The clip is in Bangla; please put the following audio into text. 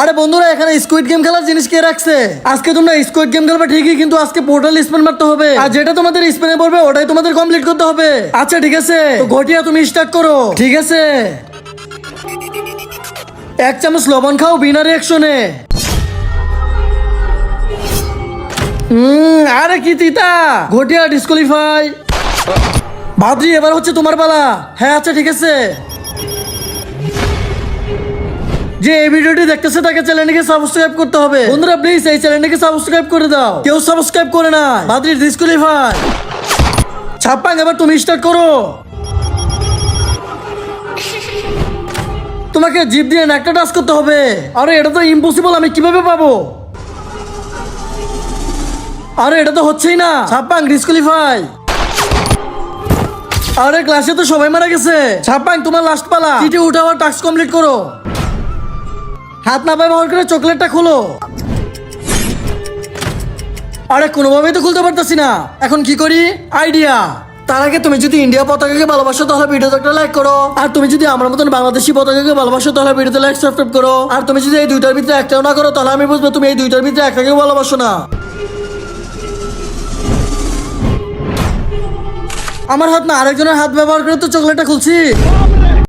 আরে বন্ধুরা, এখানে স্কুইড গেম খেলার জিনিস কে রাখছে? আজকে তোমরা স্কুইড গেম খেলবে ঠিকই, কিন্তু আজকে পোর্টাল স্পেন মারতে হবে, আর যেটা তোমাদের স্পেনে পড়বে ওটাই তোমাদের কমপ্লিট করতে হবে। আচ্ছা ঠিক আছে, তো ঘটিয়া তুমি স্টার্ট করো। ঠিক আছে, 1 চামচ লবণ খাও বিনা রিঅ্যাকশনে। আরে কি তিতা, ঘটিয়া ডিসকোয়ালিফাই। ভাদ্রি, এবার হচ্ছে তোমার পালা। হ্যাঁ আচ্ছা ঠিক আছে। যে এই ভিডিওটি দেখতেছে তাকে চ্যানেলটিকে সাবস্ক্রাইব করতে হবে। বন্ধুরা প্লিজ এই চ্যানেলটিকে সাবস্ক্রাইব করে দাও, কেউ সাবস্ক্রাইব করে না। ভাদ্রি ডিসকোয়ালিফাই। ছাপ্পাং, এবার তুমি স্টার্ট করো। তোমাকে জিভ দিয়ে একটা টাচ করতে হবে। আরে এটা তো ইম্পসিবল, আমি কিভাবে পাবো? আরে এটা তো হচ্ছেই না। ছাপ্পাং ডিসকোয়ালিফাই। আরে ক্লাসে তো সবাই মারা গেছে। ছাপ্পাং তোমার লাস্ট পালা, চিঠি উঠাও আর টাস্ক কমপ্লিট করো। হাত না ব্যবহার করে চকলেটটা খোলো। আরে কোনোভাবেই তো খুলতে পারতেছি না, এখন কি করি? আইডিয়া। তার আগে তুমি যদি ইন্ডিয়া পতাকাকে ভালোবাসো তাহলে ভিডিওতে একটা লাইক করো, আর তুমি যদি আমার মতন বাংলাদেশি পতাকাকে ভালোবাসো তাহলে ভিডিওতে লাইক সাবস্ক্রাইব করো, আর তুমি যদি এই দুইটার ভিতরে একটাও না করো তাহলে আমি বুঝবো তুমি এই দুইটার ভিতরে একটাকেও ভালোবাসো না। আমার হাত না, আরেকজনের হাত ব্যবহার করে তো চকলেটটা খুলছি।